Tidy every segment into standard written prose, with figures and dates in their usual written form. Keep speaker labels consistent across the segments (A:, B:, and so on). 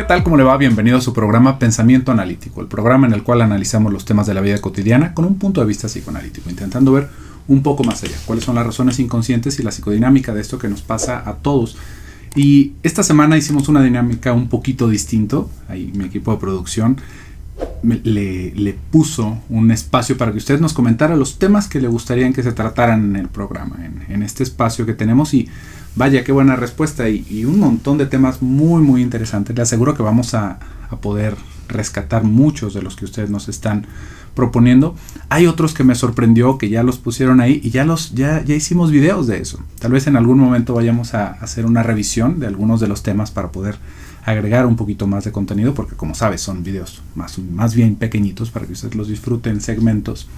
A: ¿Qué tal? ¿Cómo le va? Bienvenido a su programa Pensamiento Analítico, el programa en el cual analizamos los temas de la vida cotidiana con un punto de vista psicoanalítico, intentando ver un poco más allá, cuáles son las razones inconscientes y la psicodinámica de esto que nos pasa a todos. Y esta semana hicimos una dinámica un poquito distinto. Ahí mi equipo de producción le puso un espacio para que usted nos comentara los temas que le gustarían que se trataran en el programa, en este espacio que tenemos. Y vaya, qué buena respuesta y un montón de temas muy interesantes. Le aseguro que vamos a poder rescatar muchos de los que ustedes nos están proponiendo. Hay otros que me sorprendió, que ya los pusieron ahí y ya hicimos videos de eso. Tal vez en algún momento vayamos a hacer una revisión de algunos de los temas para poder agregar un poquito más de contenido, porque como sabes son videos más bien pequeñitos para que ustedes los disfruten en segmentos.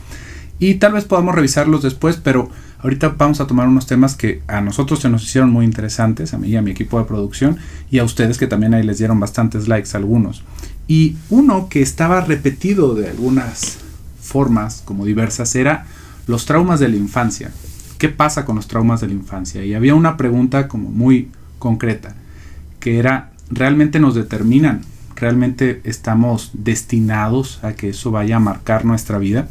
A: Y tal vez podamos revisarlos después, pero ahorita vamos a tomar unos temas que a nosotros se nos hicieron muy interesantes, a mí y a mi equipo de producción, y a ustedes que también ahí les dieron bastantes likes algunos. Y uno que estaba repetido de algunas formas como diversas era los traumas de la infancia. ¿Qué pasa con los traumas de la infancia? Y había una pregunta como muy concreta, que era, ¿realmente nos determinan? ¿Realmente estamos destinados a que eso vaya a marcar nuestra vida?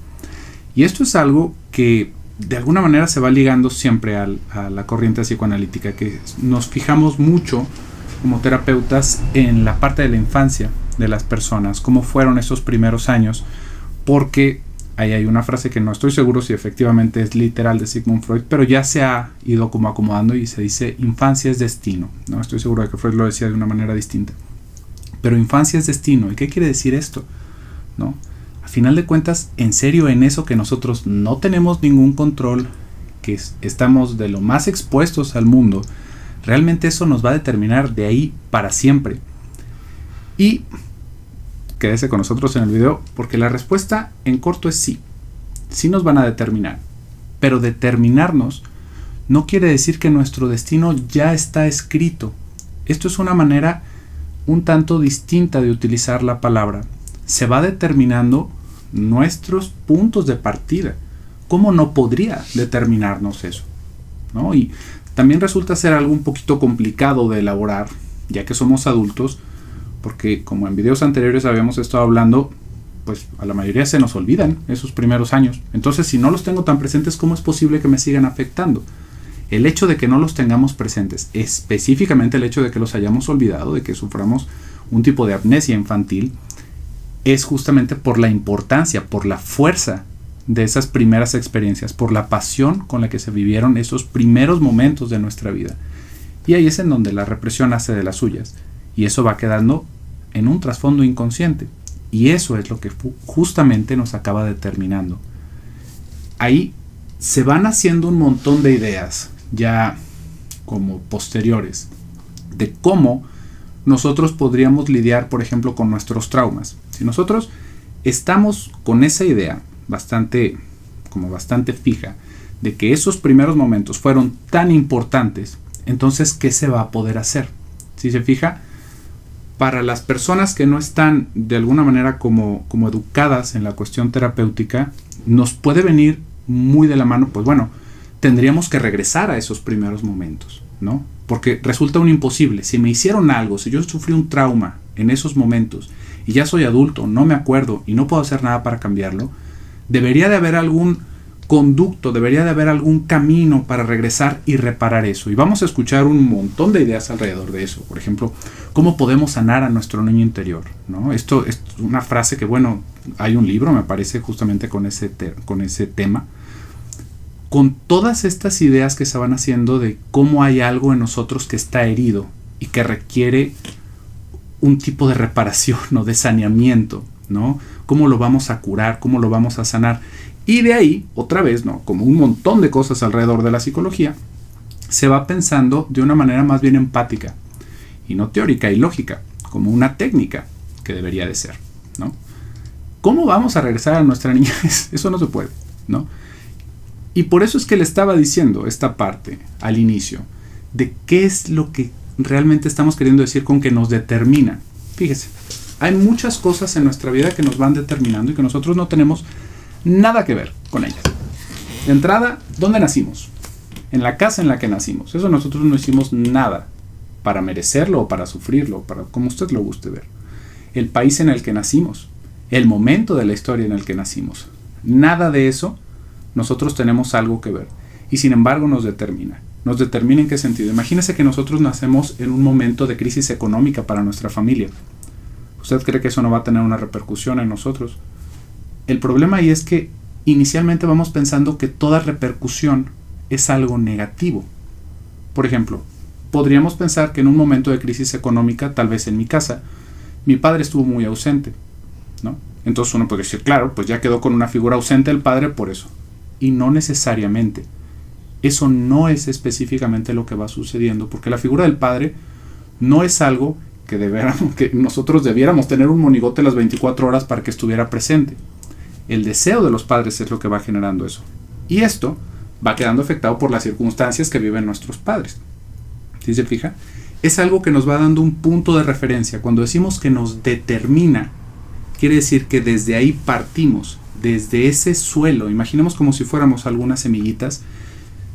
A: Y esto es algo que de alguna manera se va ligando siempre a la corriente psicoanalítica, que nos fijamos mucho como terapeutas en la parte de la infancia de las personas, cómo fueron esos primeros años, porque ahí hay una frase que no estoy seguro si efectivamente es literal de Sigmund Freud, pero ya se ha ido como acomodando y se dice infancia es destino. No estoy seguro de que Freud lo decía de una manera distinta, pero infancia es destino. ¿Y qué quiere decir esto? ¿No? A final de cuentas, en serio, en eso que nosotros no tenemos ningún control, que estamos de lo más expuestos al mundo, realmente eso nos va a determinar de ahí para siempre. Y quédese con nosotros en el video, porque la respuesta en corto es sí. Sí nos van a determinar. Pero determinarnos no quiere decir que nuestro destino ya está escrito. Esto es una manera un tanto distinta de utilizar la palabra. Se va determinando nuestros puntos de partida. ¿Cómo no podría determinarnos eso? ¿No? Y también resulta ser algo un poquito complicado de elaborar, ya que somos adultos, porque como en videos anteriores habíamos estado hablando, pues a la mayoría se nos olvidan esos primeros años. Entonces, si no los tengo tan presentes, ¿cómo es posible que me sigan afectando? El hecho de que no los tengamos presentes, específicamente el hecho de que los hayamos olvidado, de que suframos un tipo de amnesia infantil, es justamente por la importancia, por la fuerza de esas primeras experiencias, por la pasión con la que se vivieron esos primeros momentos de nuestra vida. Y ahí es en donde la represión hace de las suyas. Y eso va quedando en un trasfondo inconsciente. Y eso es lo que justamente nos acaba determinando. Ahí se van haciendo un montón de ideas, ya como posteriores, de cómo nosotros podríamos lidiar, por ejemplo, con nuestros traumas. Si nosotros estamos con esa idea bastante fija de que esos primeros momentos fueron tan importantes, entonces, ¿qué se va a poder hacer? Si se fija, para las personas que no están de alguna manera como educadas en la cuestión terapéutica, nos puede venir muy de la mano, pues bueno, tendríamos que regresar a esos primeros momentos, ¿no? Porque resulta un imposible. Si me hicieron algo, si yo sufrí un trauma en esos momentos y ya soy adulto, no me acuerdo y no puedo hacer nada para cambiarlo, debería de haber algún conducto, debería de haber algún camino para regresar y reparar eso. Y vamos a escuchar un montón de ideas alrededor de eso. Por ejemplo, ¿cómo podemos sanar a nuestro niño interior? ¿No? Esto es una frase que, bueno, hay un libro, me parece, justamente con ese tema. Con todas estas ideas que se van haciendo de cómo hay algo en nosotros que está herido y que requiere un tipo de reparación o de saneamiento, ¿no? ¿Cómo lo vamos a curar? ¿Cómo lo vamos a sanar? Y de ahí, otra vez, ¿no? Como un montón de cosas alrededor de la psicología, se va pensando de una manera más bien empática y no teórica y lógica, como una técnica que debería de ser, ¿no? ¿Cómo vamos a regresar a nuestra niñez? Eso no se puede, ¿no? Y por eso es que le estaba diciendo esta parte al inicio, de qué es lo que realmente estamos queriendo decir con que nos determina. Fíjese, hay muchas cosas en nuestra vida que nos van determinando y que nosotros no tenemos nada que ver con ellas. De entrada, ¿dónde nacimos? En la casa en la que nacimos. Eso nosotros no hicimos nada. para merecerlo o para sufrirlo, para como usted lo guste ver. El país en el que nacimos, el momento de la historia en el que nacimos. Nada de eso nosotros tenemos algo que ver. Y sin embargo nos determina. ¿Nos determina en qué sentido? Imagínese que nosotros nacemos en un momento de crisis económica para nuestra familia. ¿Usted cree que eso no va a tener una repercusión en nosotros? El problema ahí es que inicialmente vamos pensando que toda repercusión es algo negativo. Por ejemplo, podríamos pensar que en un momento de crisis económica, tal vez en mi casa, mi padre estuvo muy ausente, ¿no? Entonces uno puede decir, claro, pues ya quedó con una figura ausente el padre por eso. Y no necesariamente. Eso no es específicamente lo que va sucediendo, porque la figura del padre no es algo que nosotros debiéramos tener un monigote las 24 horas para que estuviera presente. El deseo de los padres es lo que va generando eso. Y esto va quedando afectado por las circunstancias que viven nuestros padres. ¿Sí se fija? Es algo que nos va dando un punto de referencia. Cuando decimos que nos determina, quiere decir que desde ahí partimos, desde ese suelo. Imaginemos como si fuéramos algunas semillitas.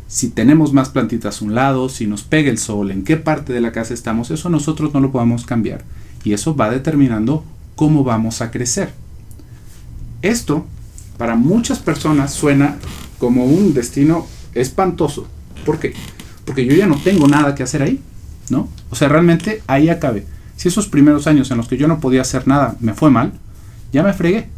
A: Si tenemos más plantitas a un lado, si nos pega el sol, en qué parte de la casa estamos, eso nosotros no lo podemos cambiar. Y eso va determinando cómo vamos a crecer. Esto, para muchas personas, suena como un destino espantoso. ¿Por qué? Porque yo ya no tengo nada que hacer ahí, ¿no? O sea, realmente ahí acabé. Si esos primeros años en los que yo no podía hacer nada me fue mal, ya me fregué.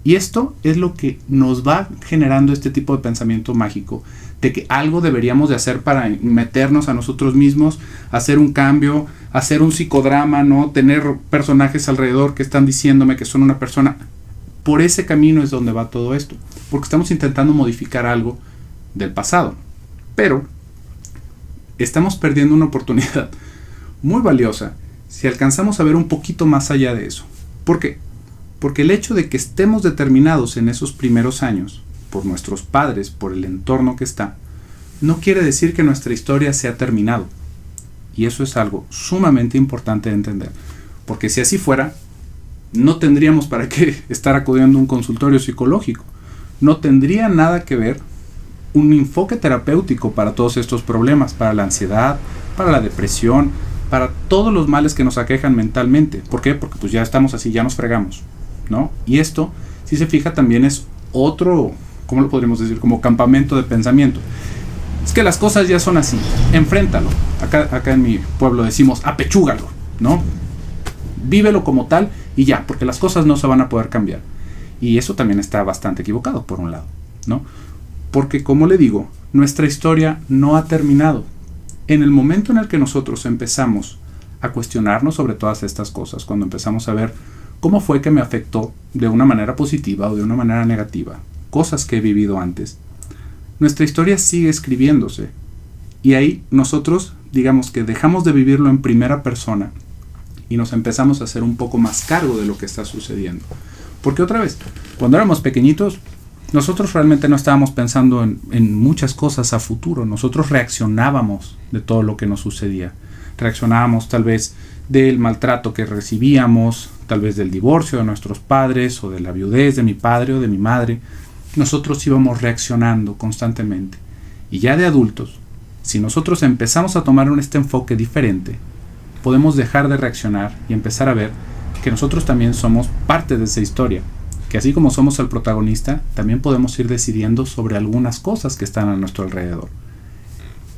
A: Y esto es lo que nos va generando este tipo de pensamiento mágico, de que algo deberíamos de hacer para meternos a nosotros mismos, hacer un cambio, hacer un psicodrama, ¿no? Tener personajes alrededor que están diciéndome que son una persona. Por ese camino es donde va todo esto, porque estamos intentando modificar algo del pasado, pero estamos perdiendo una oportunidad muy valiosa si alcanzamos a ver un poquito más allá de eso. ¿Por qué? Porque el hecho de que estemos determinados en esos primeros años, por nuestros padres, por el entorno que está, no quiere decir que nuestra historia se ha terminado. Y eso es algo sumamente importante de entender. Porque si así fuera, no tendríamos para qué estar acudiendo a un consultorio psicológico. No tendría nada que ver un enfoque terapéutico para todos estos problemas, para la ansiedad, para la depresión, para todos los males que nos aquejan mentalmente. ¿Por qué? Porque pues ya estamos así, ya nos fregamos, ¿no? Y esto, si se fija, también es otro, ¿cómo lo podríamos decir? Como campamento de pensamiento. Es que las cosas ya son así, enfréntalo. Acá en mi pueblo decimos, apechúgalo, ¿no? Vívelo como tal y ya, porque las cosas no se van a poder cambiar. Y eso también está bastante equivocado, por un lado, ¿no? Porque, como le digo, nuestra historia no ha terminado. En el momento en el que nosotros empezamos a cuestionarnos sobre todas estas cosas, cuando empezamos a ver cómo fue que me afectó de una manera positiva o de una manera negativa, cosas que he vivido antes, nuestra historia sigue escribiéndose. Y ahí nosotros, digamos que dejamos de vivirlo en primera persona y nos empezamos a hacer un poco más cargo de lo que está sucediendo. Porque otra vez, cuando éramos pequeñitos, nosotros realmente no estábamos pensando en muchas cosas a futuro. Nosotros reaccionábamos de todo lo que nos sucedía. Reaccionábamos tal vez del maltrato que recibíamos, tal vez del divorcio de nuestros padres o de la viudez de mi padre o de mi madre. Nosotros íbamos reaccionando constantemente. Y ya de adultos, si nosotros empezamos a tomar este enfoque diferente, podemos dejar de reaccionar y empezar a ver que nosotros también somos parte de esa historia. Que así como somos el protagonista, también podemos ir decidiendo sobre algunas cosas que están a nuestro alrededor.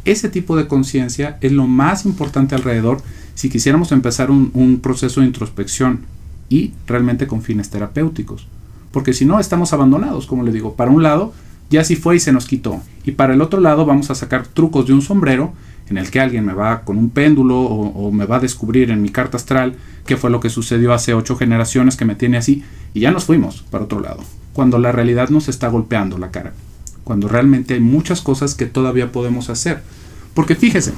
A: Ese tipo de conciencia es lo más importante alrededor si quisiéramos empezar un proceso de introspección y realmente con fines terapéuticos. Porque si no, estamos abandonados, como le digo. Para un lado, ya sí fue y se nos quitó. Y para el otro lado, vamos a sacar trucos de un sombrero en el que alguien me va con un péndulo o me va a descubrir en mi carta astral qué fue lo que sucedió hace 8 generaciones que me tiene así. Y ya nos fuimos para otro lado. Cuando la realidad nos está golpeando la cara. Cuando realmente hay muchas cosas que todavía podemos hacer. Porque fíjese,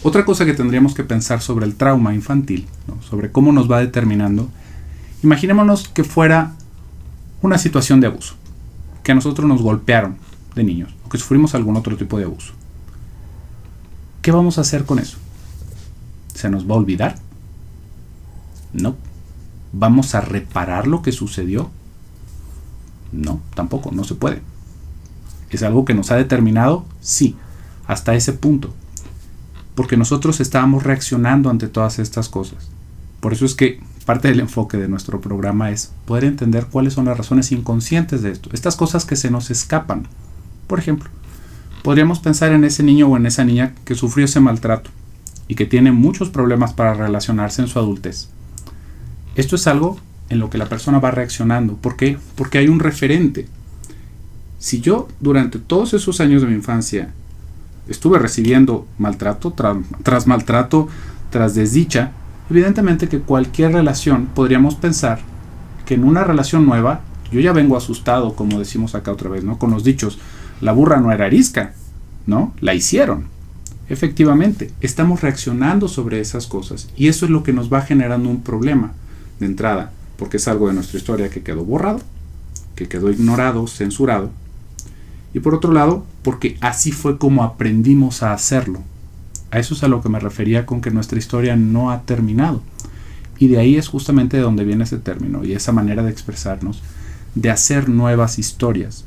A: otra cosa que tendríamos que pensar sobre el trauma infantil, ¿no? Sobre cómo nos va determinando. Imaginémonos que fuera una situación de abuso. Que a nosotros nos golpearon de niños. O que sufrimos algún otro tipo de abuso. ¿Qué vamos a hacer con eso? ¿Se nos va a olvidar? No. ¿Vamos a reparar lo que sucedió? No, tampoco, no se puede. ¿Es algo que nos ha determinado? Sí, hasta ese punto. porque nosotros estábamos reaccionando ante todas estas cosas. Por eso es que parte del enfoque de nuestro programa es poder entender cuáles son las razones inconscientes de esto, estas cosas que se nos escapan. Por ejemplo, podríamos pensar en ese niño o en esa niña que sufrió ese maltrato y que tiene muchos problemas para relacionarse en su adultez. Esto es algo en lo que la persona va reaccionando. ¿Por qué? Porque hay un referente. Si yo durante todos esos años de mi infancia estuve recibiendo maltrato tras maltrato, tras desdicha, evidentemente que cualquier relación podríamos pensar que en una relación nueva yo ya vengo asustado, como decimos acá otra vez, ¿no? Con los dichos, la burra no era arisca, ¿no? La hicieron. Efectivamente, estamos reaccionando sobre esas cosas y eso es lo que nos va generando un problema de entrada, porque es algo de nuestra historia que quedó borrado, que quedó ignorado, censurado, y por otro lado, porque así fue como aprendimos a hacerlo. A eso es a lo que me refería con que nuestra historia no ha terminado. Y de ahí es justamente de donde viene ese término y esa manera de expresarnos, de hacer nuevas historias.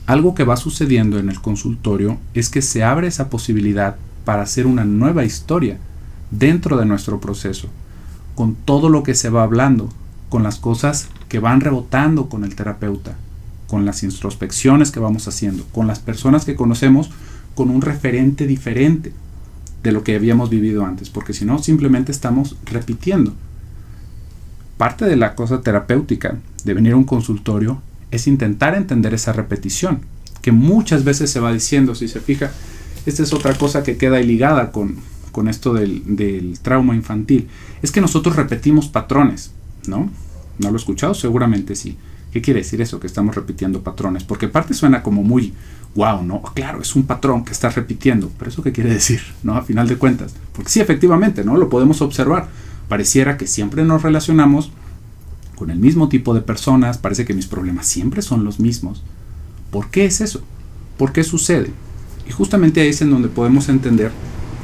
A: Algo que va sucediendo en el consultorio es que se abre esa posibilidad para hacer una nueva historia dentro de nuestro proceso, con todo lo que se va hablando, con las cosas que van rebotando con el terapeuta, con las introspecciones que vamos haciendo, con las personas que conocemos, con un referente diferente de lo que habíamos vivido antes, porque si no, simplemente estamos repitiendo. Parte de la cosa terapéutica de venir a un consultorio es intentar entender esa repetición, que muchas veces se va diciendo, si se fija, esta es otra cosa que queda ligada con esto del trauma infantil, es que nosotros repetimos patrones, ¿no? ¿No lo he escuchado? Seguramente sí. ¿Qué quiere decir eso? Que estamos repitiendo patrones. Porque parte suena como muy, wow, ¿no? Claro, es un patrón que estás repitiendo. Pero ¿eso qué quiere decir? ¿No? A final de cuentas. Porque sí, efectivamente, ¿no? Lo podemos observar. Pareciera que siempre nos relacionamos con el mismo tipo de personas. Parece que mis problemas siempre son los mismos. ¿Por qué es eso? ¿Por qué sucede? Y justamente ahí es en donde podemos entender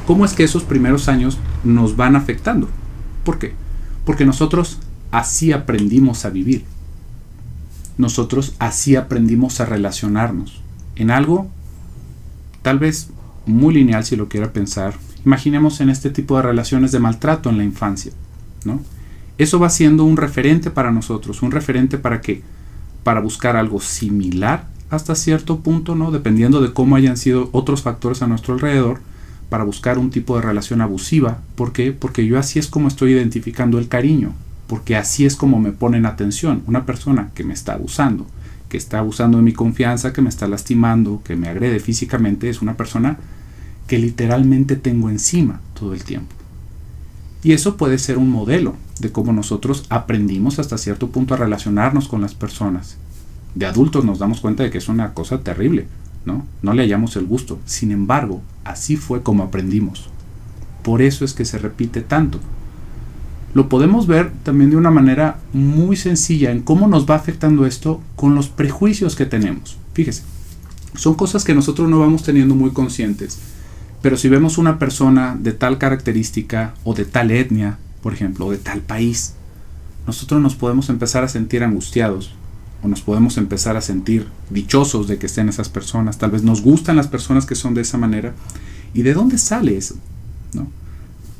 A: cómo es que esos primeros años nos van afectando. ¿Por qué? Porque nosotros así aprendimos a vivir. Nosotros así aprendimos a relacionarnos en algo tal vez muy lineal, si lo quiera pensar. Imaginemos en este tipo de relaciones de maltrato en la infancia, ¿no? Eso va siendo un referente para nosotros, un referente para qué, para buscar algo similar hasta cierto punto, ¿no? Dependiendo de cómo hayan sido otros factores a nuestro alrededor, para buscar un tipo de relación abusiva. ¿Por qué? Porque yo así es como estoy identificando el cariño. Porque así es como me ponen atención. Una persona que me está abusando, que está abusando de mi confianza, que me está lastimando, que me agrede físicamente, es una persona que literalmente tengo encima todo el tiempo. Y eso puede ser un modelo de cómo nosotros aprendimos hasta cierto punto a relacionarnos con las personas. De adultos nos damos cuenta de que es una cosa terrible, ¿no? No le hallamos el gusto. Sin embargo, así fue como aprendimos. Por eso es que se repite tanto. Lo podemos ver también de una manera muy sencilla en cómo nos va afectando esto con los prejuicios que tenemos. Fíjese, son cosas que nosotros no vamos teniendo muy conscientes, pero si vemos una persona de tal característica o de tal etnia, por ejemplo, o de tal país, nosotros nos podemos empezar a sentir angustiados o nos podemos empezar a sentir dichosos de que estén esas personas. Tal vez nos gustan las personas que son de esa manera. ¿Y de dónde sale eso? ¿No?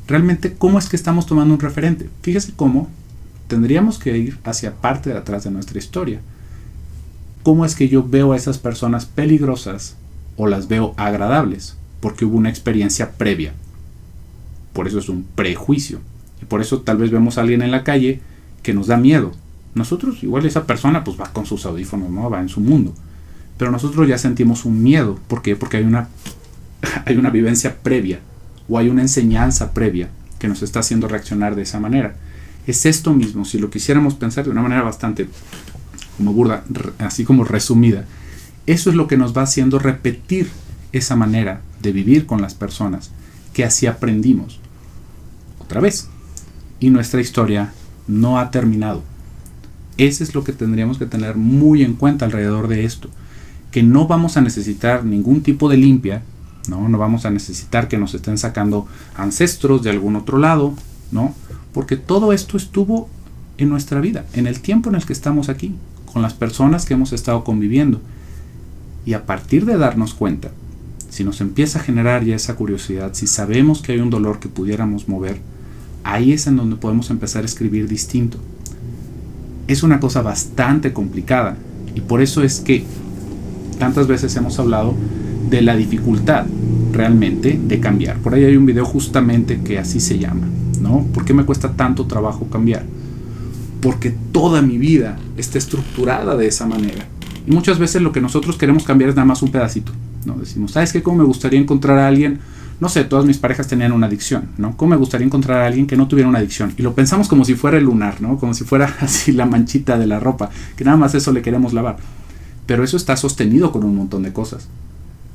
A: Realmente, ¿cómo es que estamos tomando un referente? Fíjese cómo tendríamos que ir hacia parte de atrás de nuestra historia. ¿Cómo es que yo veo a esas personas peligrosas o las veo agradables? Porque hubo una experiencia previa. Por eso es un prejuicio. Y por eso tal vez vemos a alguien en la calle que nos da miedo. Nosotros, igual esa persona pues va con sus audífonos, ¿no? Va en su mundo. Pero nosotros ya sentimos un miedo. ¿Por qué? Porque hay una vivencia previa. O hay una enseñanza previa que nos está haciendo reaccionar de esa manera. Es esto mismo, si lo quisiéramos pensar de una manera bastante como burda, así como resumida. Eso es lo que nos va haciendo repetir esa manera de vivir con las personas, que así aprendimos. Otra vez. Y nuestra historia no ha terminado. Eso es lo que tendríamos que tener muy en cuenta alrededor de esto. Que no vamos a necesitar ningún tipo de limpia. No vamos a necesitar que nos estén sacando ancestros de algún otro lado, ¿no? Porque todo esto estuvo en nuestra vida, en el tiempo en el que estamos aquí, con las personas que hemos estado conviviendo. Y a partir de darnos cuenta, si nos empieza a generar ya esa curiosidad, si sabemos que hay un dolor que pudiéramos mover, ahí es en donde podemos empezar a escribir distinto. Es una cosa bastante complicada y por eso es que tantas veces hemos hablado de la dificultad realmente de cambiar. Por ahí hay un video justamente que así se llama, ¿no? ¿Por qué me cuesta tanto trabajo cambiar? Porque toda mi vida está estructurada de esa manera. Y muchas veces lo que nosotros queremos cambiar es nada más un pedacito, ¿no? Decimos, ¿sabes qué? ¿Cómo me gustaría encontrar a alguien? No sé, todas mis parejas tenían una adicción, ¿no? ¿Cómo me gustaría encontrar a alguien que no tuviera una adicción? Y lo pensamos como si fuera el lunar, ¿no? Como si fuera así la manchita de la ropa, que nada más eso le queremos lavar. Pero eso está sostenido con un montón de cosas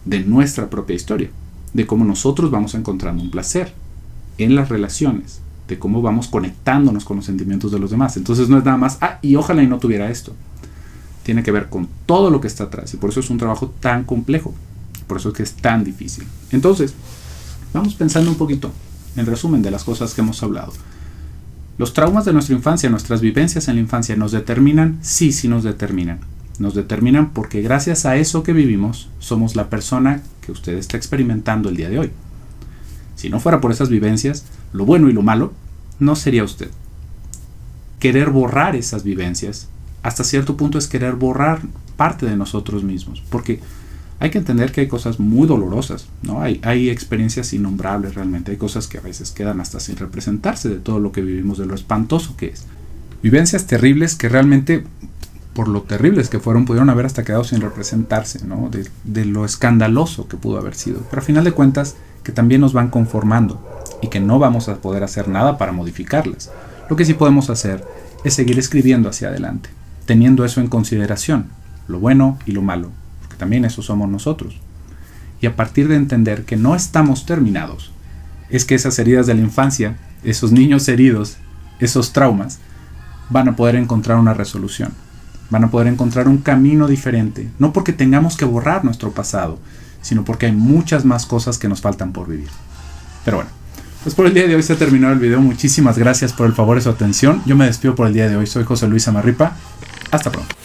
A: de nuestra propia historia, de cómo nosotros vamos encontrando un placer en las relaciones, de cómo vamos conectándonos con los sentimientos de los demás. Entonces no es nada más, y ojalá y no tuviera esto. Tiene que ver con todo lo que está atrás y por eso es un trabajo tan complejo, por eso es que es tan difícil. Entonces, vamos pensando un poquito, en resumen, de las cosas que hemos hablado. ¿Los traumas de nuestra infancia, nuestras vivencias en la infancia nos determinan? Sí, sí nos determinan. Nos determinan porque gracias a eso que vivimos, somos la persona que usted está experimentando el día de hoy. Si no fuera por esas vivencias, lo bueno y lo malo, no sería usted. Querer borrar esas vivencias, hasta cierto punto es querer borrar parte de nosotros mismos, porque hay que entender que hay cosas muy dolorosas, ¿no? Hay experiencias innombrables realmente, hay cosas que a veces quedan hasta sin representarse de todo lo que vivimos, de lo espantoso que es. Vivencias terribles que realmente, por lo terribles que fueron, pudieron haber hasta quedado sin representarse, ¿no? De lo escandaloso que pudo haber sido. Pero a final de cuentas, que también nos van conformando y que no vamos a poder hacer nada para modificarlas. Lo que sí podemos hacer es seguir escribiendo hacia adelante, teniendo eso en consideración, lo bueno y lo malo, porque también eso somos nosotros. Y a partir de entender que no estamos terminados, es que esas heridas de la infancia, esos niños heridos, esos traumas, van a poder encontrar una resolución. Van a poder encontrar un camino diferente, no porque tengamos que borrar nuestro pasado, sino porque hay muchas más cosas que nos faltan por vivir. Pero bueno, pues por el día de hoy se ha terminado el video. Muchísimas gracias por el favor de su atención. Yo me despido por el día de hoy. Soy José Luis Amarripa. Hasta pronto.